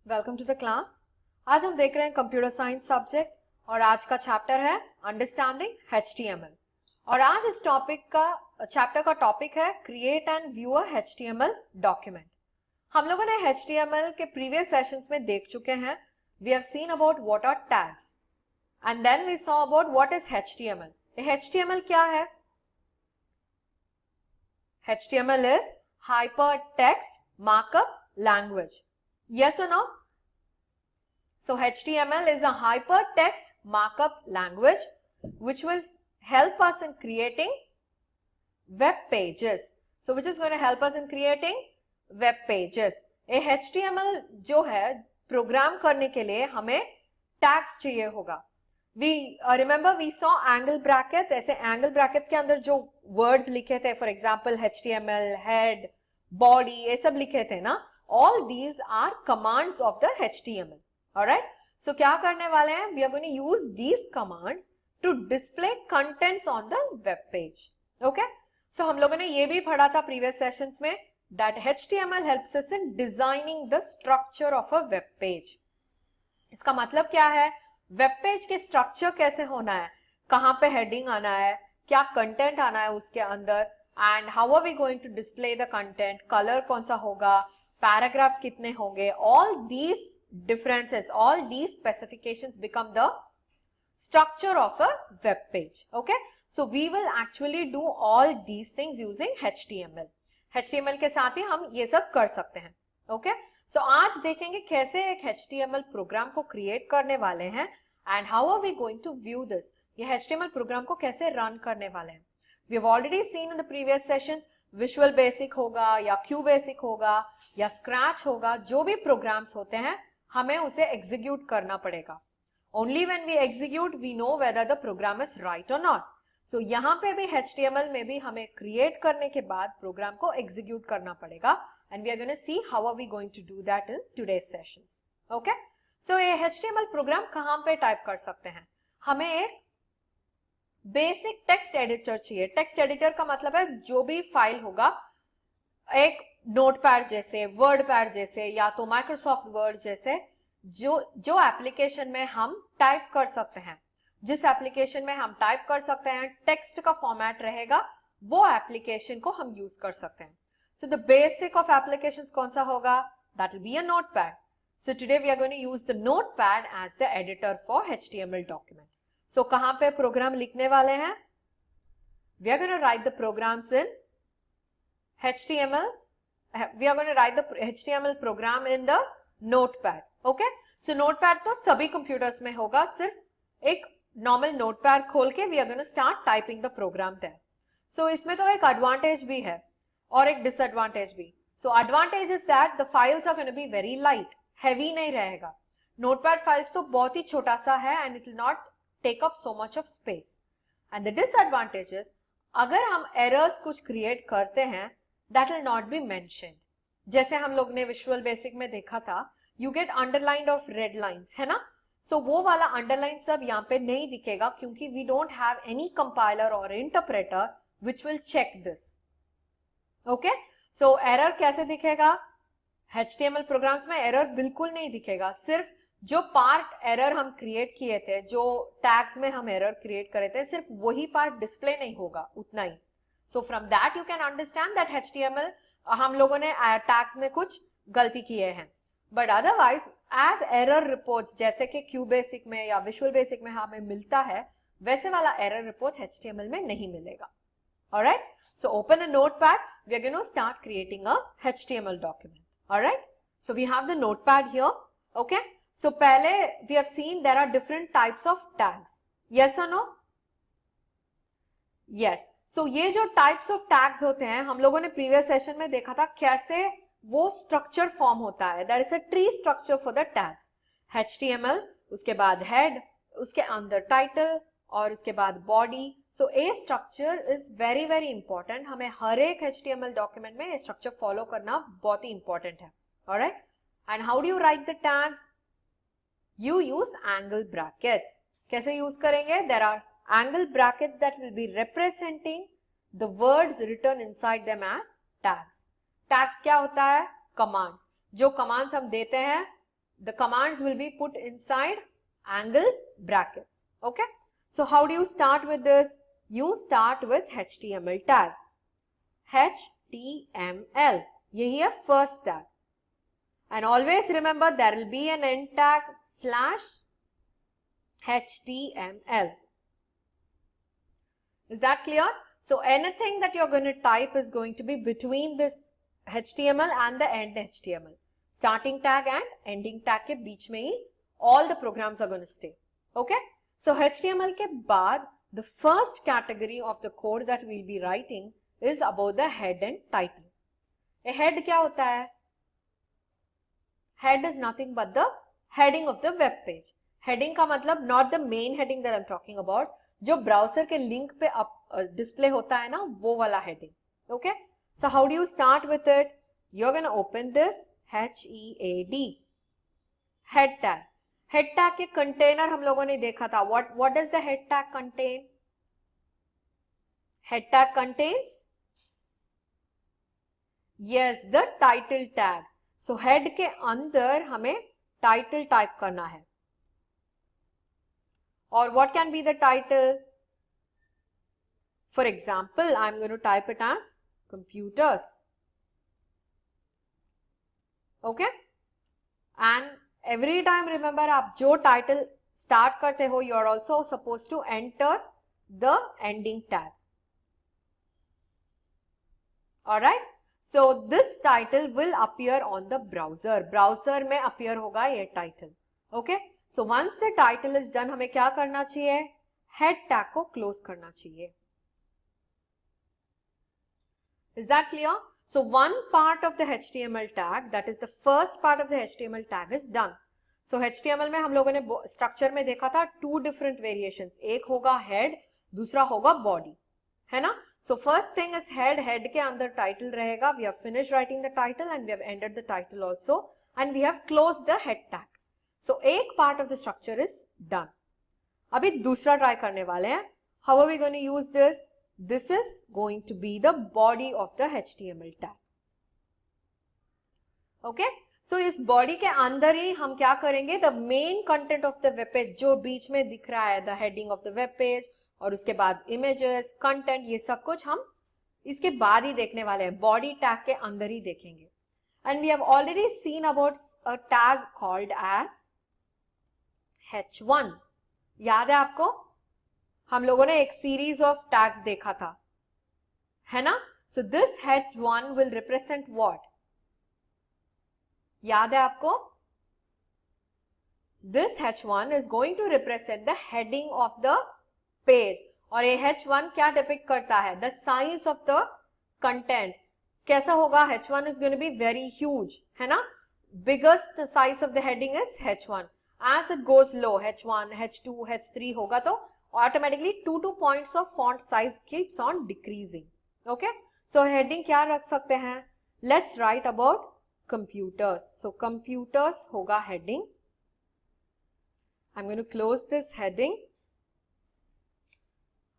Welcome to the class. आज हम देख रहे हैं कंप्यूटर साइंस सब्जेक्ट और आज का चैप्टर है अंडरस्टैंडिंग HTML। और आज इस चैप्टर का टॉपिक है create and view a HTML document. हम लोगों ने HTML के प्रीवियस सेशंस में देख चुके हैं। We have seen about what are tags and then we saw about what is HTML। HTML क्या है? HTML is hypertext markup language. Yes or no? So HTML is a hypertext markup language which will help us in creating web pages. So which is going to help us in creating web pages. A HTML जो है programme करने के लिए हमें tags चाहिए होगा। We remember we saw angle brackets. ऐसे angle brackets के अंदर जो words लिखे थे, for example HTML, head, body, ये सब लिखे थे ना, all these are commands of the HTML. Alright? So क्या करने वाले हैं? We are going to use these commands to display contents on the web page. Okay? So हम लोगों ने ये भी पढ़ा था previous sessions में that HTML helps us in designing the structure of a web page. इसका मतलब क्या है? वेब पेज के स्ट्रक्चर कैसे होना है, कहां पे हेडिंग आना है, क्या कंटेंट आना है उसके अंदर, and how are we going to display the content, colour कौन सा होगा, पैराग्राफ्स कितने होंगे, all these differences, all these specifications become the structure of a web page. Okay, so we will actually do all these things using HTML. HTML के साथ ही हम ये सब कर सकते हैं. ओके, सो आज देखेंगे कैसे एक HTML प्रोग्राम को क्रिएट करने वाले हैं and how are we going to view this. ये HTML प्रोग्राम को कैसे रन करने वाले हैं. We have already seen in the previous sessions visual basic होगा या क्यू बेसिक होगा या स्क्रैच होगा, जो भी प्रोग्राम्स होते हैं हमें उसे एग्जीक्यूट करना पड़ेगा. Only when we execute we know whether the program is right और नॉट. सो यहाँ पे भी HTML में भी हमें क्रिएट करने के बाद प्रोग्राम को एग्जीक्यूट करना पड़ेगा. And we are going to see how are we going to do that in today's sessions. Okay? So ये HTML प्रोग्राम कहाँ पे टाइप कर सकते हैं? हमें एक बेसिक टेक्स्ट एडिटर चाहिए. टेक्स्ट एडिटर का मतलब है जो भी फाइल होगा, एक नोटपैड जैसे, वर्डपैड जैसे, या तो माइक्रोसॉफ्ट वर्ड जैसे, जो एप्लीकेशन में हम टाइप कर सकते हैं, जिस एप्लीकेशन में हम टाइप कर सकते हैं, टेक्स्ट का फॉर्मेट रहेगा, वो एप्लीकेशन को हम यूज कर सकते हैं. So the basic of applications कौन सा होगा? That will be a notepad. So today we are going to use the notepad as the editor for HTML document. So कहाँ पे प्रोग्राम लिखने वाले हैं? We are going to write the programs in HTML. We are going to write the HTML program in the notepad. Okay? So notepad तो सभी computers में होगा. सिर्फ एक normal notepad खोल के we are going to start typing the program there. So इसमें तो एक advantage भी है और एक डिसएडवांटेज भी. So advantage is that the files are going to be very light, heavy नहीं रहेगा. नोटपैड फाइल्स तो बहुत ही छोटा सा है and it will not take up so much of space. And the disadvantage is अगर हम एरर्स कुछ क्रिएट करते हैं that will not be mentioned. जैसे हम लोग ने विजुअल बेसिक में देखा था, you get underline of red lines, है ना. सो वो वाला अंडरलाइन सब यहाँ पे नहीं दिखेगा क्योंकि we don't have any compiler और interpreter which will check this. Okay, so error कैसे दिखेगा? HTML प्रोग्राम्स में एरर बिल्कुल नहीं दिखेगा. सिर्फ जो पार्ट एरर हम क्रिएट किए थे, जो टैग्स में हम एरर क्रिएट करे थे, सिर्फ वही पार्ट डिस्प्ले नहीं होगा, उतना ही. So from that you can understand that HTML हम लोगों ने टैग्स में कुछ गलती किए हैं. But otherwise as error reports जैसे कि क्यू बेसिक में या विजुअल बेसिक में हमें मिलता है, वैसे वाला एरर रिपोर्ट्स HTML में नहीं मिलेगा. Alright, so open a notepad. We are going to start creating a HTML document. Alright, so we have the notepad here. Okay, so पहले we have seen there are different types of tags. Yes or no? Yes. So ये जो types of tags होते हैं, हम लोगों ने previous session में देखा था कैसे वो structure form होता है. There is a tree structure for the tags. HTML, उसके बाद head, उसके अंदर title और उसके बाद body. So a structure is very very important. हमें हर एक HTML document में structure follow करना बहुत ही important है. Alright? And how do you write the tags? You use angle brackets. कैसे use करेंगे? There are angle brackets that will be representing the words written inside them as tags. Tags क्या होता है? Commands. जो commands हम देते हैं the commands will be put inside angle brackets. Okay, so how do you start with this? You start with HTML tag. HTML, यही है first tag. And always remember there will be an end tag /HTML. Is that clear? So anything that you're going to type is going to be between this HTML and the end HTML. Starting tag and ending tag के बीच में ही all the programs are going to stay. Okay? So HTML के बाद the first category of the code that we'll be writing is about the head and title. A head क्या होता है? Head is nothing but the heading of the web page. Heading का मतलब not the main heading that I'm talking about, जो browser के link पे display होता है ना, वो वाला heading. Okay? So how do you start with it? You're going to open this HEAD, head tag. Head tag के container हम लोगों ने देखा था. What does the head tag contain? Head tag contains, yes, the title tag. So head के अंदर हमें title type करना है. Or what can be the title? For example, I'm going to type it as computers. Okay? And every time remember, आप जो title start करते हो, you are also supposed to enter the ending tag. Alright? So this title will appear on the browser. Browser में appear होगा ये title. Okay? So once the title is done, हमें क्या करना चाहिए? Head tag को close करना चाहिए. Is that clear? So one part of the HTML tag, that is the first part of the HTML tag is done. So HTML में हम लोगों ने structure में देखा था two different variations. एक होगा head, दूसरा होगा body. है ना? So first thing is head. Head के अंदर title रहेगा. We have finished writing the title and we have ended the title also. And we have closed the head tag. So एक part of the structure is done. अभी दूसरा try करने वाले हैं. How are we going to use this? This is going to be the body of the HTML tag. Okay? So इस body के अंदर ही हम क्या करेंगे? The main content of the web page जो बीच में दिख रहा है, the heading of the web page, और उसके बाद images, content, ये सब कुछ हम इसके बाद ही देखने वाले हैं. Body tag के अंदर ही देखेंगे. And we have already seen about a tag called as H1. याद है आपको? हम लोगों ने एक series of tags देखा था. है ना? So this H1 will represent what? याद है आपको? This H1 is going to represent the heading of the page. और ये H1 क्या depict करता है? The size of the content. कैसा होगा? H1 is going to be very huge. है ना? Biggest size of the heading is H1. As it goes low, H1, H2, H3 होगा तो automatically 2 points of font size keeps on decreasing. Okay? So heading क्या रख सकते हैं? Let's write about computers. So computers होगा heading. I'm going to close this heading.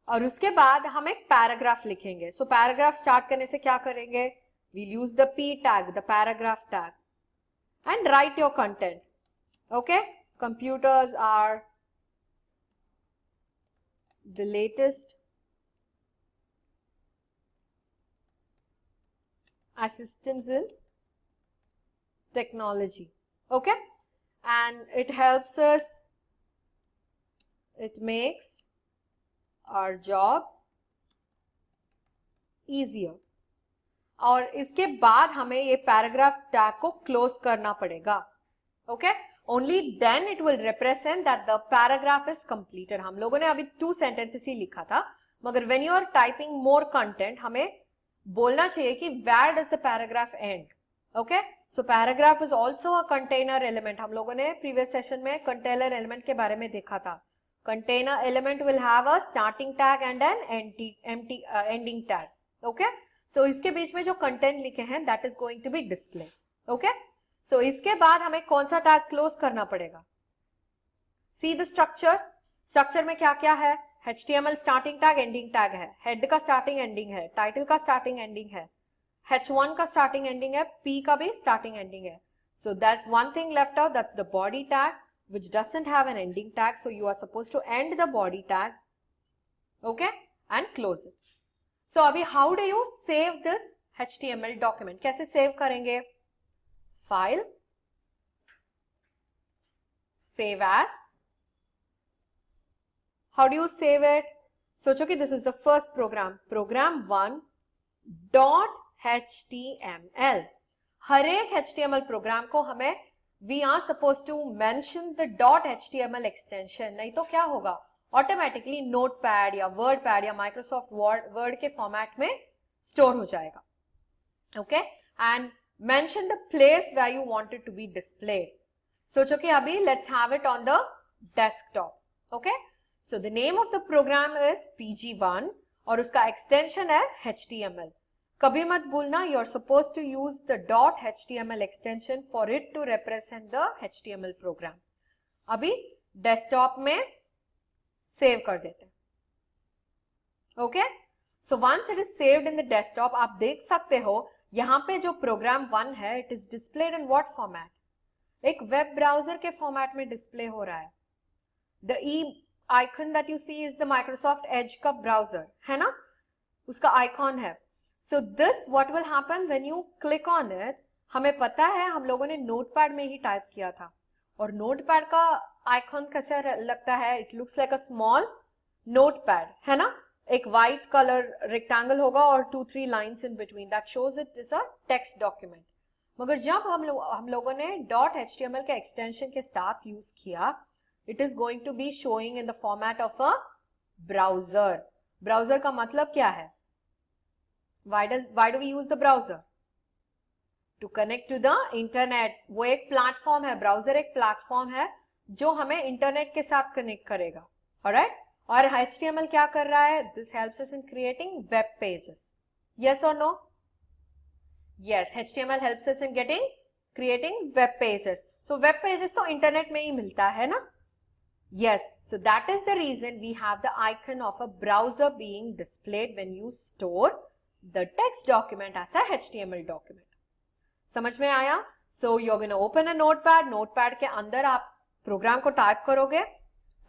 और उसके बाद हम एक paragraph लिखेंगे. So paragraph start करने से क्या करेंगे? We'll use the P tag, the paragraph tag, and write your content. Okay? Computers are the latest assistants in technology. Okay? And it helps us, it makes our jobs easier. और इसके बाद हमें ये paragraph tag को close करना पड़ेगा. Okay? Only then it will represent that the paragraph is completed. हम लोगों ने अभी 2 sentences ही लिखा था, मगर when you are typing more content, हमें बोलना चाहिए कि where does the paragraph end? Okay? So paragraph is also a container element. हम लोगों ने previous session में container element के बारे में देखा था. Container element will have a starting tag and an ending tag. Okay? So इसके बीच में जो content लिखे हैं, that is going to be display. Okay? So इसके बाद हमें कौन सा tag close करना पड़ेगा? See the structure. Structure में क्या क्या है? HTML starting tag, ending tag है. Head का starting ending है. Title का starting ending है. H1 का starting ending है. P का भी starting ending है. So that's one thing left out, that's the body tag, which doesn't have an ending tag. So you are supposed to end the body tag, okay, and close it. So abhi how do you save this HTML document? कैसे save करेंगे? File, save as. How do you save it? सोचो कि this is the first program, program1.html. हर एक HTML program को हमें we are supposed to mention the .html extension, नहीं तो क्या होगा? ऑटोमेटिकली नोटपैड या वर्डपैड या माइक्रोसॉफ्ट वर्ड के फॉर्मेट में स्टोर हो जाएगा. Okay, and mention the place where you wanted to be displayed. सोचो कि अभी let's have it on the desktop. Okay, so the name of the program is pg1 और उसका एक्सटेंशन है html. कभी मत भूलना, you are suppose to use the .html extension for it to represent the HTML program. अभी desktop में save कर देते हैं. Okay, so once it is saved in the desktop, आप देख सकते हो यहां पे जो प्रोग्राम 1 है, it is displayed in what format? एक वेब ब्राउजर के फॉर्मेट में डिस्प्ले हो रहा है. The E icon that you see is the Microsoft Edge का ब्राउजर, है ना, उसका आइकॉन है. So this what will happen when you click on it. हमें पता है हम लोगों ने नोटपैड में ही टाइप किया था, और नोटपैड का आइकॉन कैसा लगता है? It looks like a small notepad, है ना. एक व्हाइट कलर रेक्टेंगल होगा और 2-3 lines in between, that shows it is a text document. मगर जब हम लोगों ने .html के एक्सटेंशन के साथ यूज किया, it is going to be showing in the format of a browser. Browser का मतलब क्या है? why do we use the browser? To connect to the internet. वो एक प्लेटफॉर्म है, ब्राउजर एक प्लेटफॉर्म है जो हमें इंटरनेट के साथ कनेक्ट करेगा. ऑलराइट, और HTML क्या कर रहा है? This helps us in creating web pages. Yes or no? Yes, HTML helps us in creating web pages. So web pages तो इंटरनेट में ही मिलता है ना. Yes, so that is the reason we have the icon of a browser being displayed when you store the text document as a HTML document. समझ में आया? So you're going to open a notepad. notepad के अंदर आप programme को type करोगे.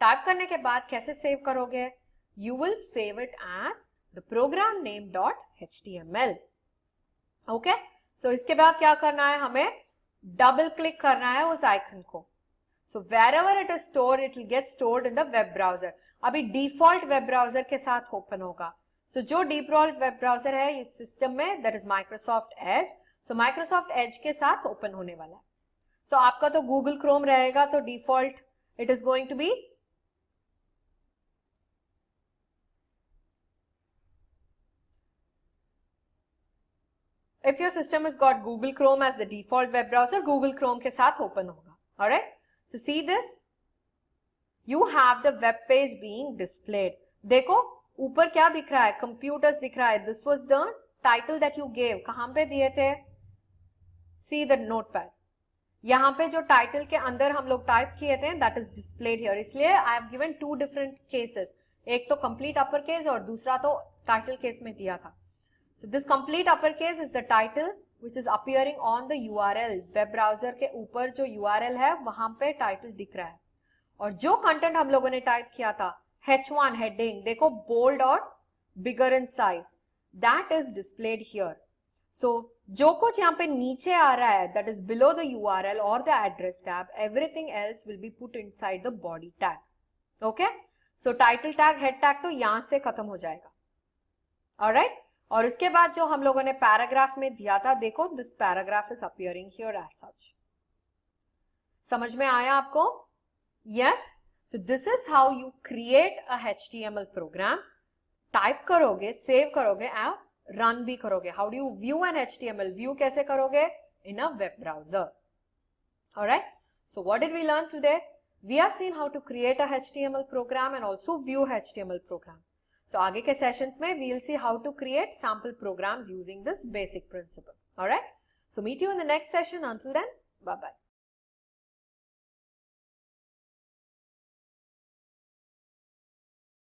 Type करने के बाद कैसे सेव करोगे? You will save it as the program name .html. Okay? So इसके बाद क्या करना है? हमें डबल क्लिक करना है उस आइकन को. So wherever it is stored, it will get stored in the web browser. अभी डिफॉल्ट वेब ब्राउजर के साथ ओपन होगा. So जो डिफॉल्ट वेब ब्राउजर है इस सिस्टम में, that is Microsoft Edge. So Microsoft Edge के साथ ओपन होने वाला है. So आपका तो Google Chrome रहेगा, तो default it is going to be if your system has got Google Chrome as the default web browser, Google Chrome के साथ ओपन होगा. Alright? So see this? You have the web page being displayed. देखो ऊपर क्या दिख रहा है? Computers दिख रहा है. This was the title that you gave. कहां पे दिए थे? See the notepad. यहाँ पे जो टाइटल के अंदर हम लोग टाइप किए थे, that is displayed here. इसलिए I have given 2 different cases. एक तो complete uppercase और दूसरा तो टाइटल केस में दिया था. So this complete uppercase is the title which is appearing on the URL. Web browser के ऊपर जो URL है वहां पे टाइटल दिख रहा है. और जो कंटेंट हम लोगों ने टाइप किया था, H1 heading, देखो bold और bigger in size, that is displayed here. So जो कुछ यहाँ पे नीचे आ रहा है, that is below the URL or the address tab, everything else will be put inside the body tag. Okay? So title tag, head tag तो यहाँ से खत्म हो जाएगा. Alright? और इसके बाद जो हम लोगों ने पैराग्राफ में दिया था, देखो this paragraph is appearing here as such. समझ में आया आपको? Yes? So this is how you create a HTML program. Type करोगे, सेव करोगे और रन भी करोगे. How do you view an HTML? View कैसे करोगे? In a web browser. Alright? So what did we learn today? We have seen how to create a HTML program and also view HTML program. So आगे के sessions में we'll see how to create sample programs using this basic principle. Alright? So meet you in the next session. Until then, bye-bye.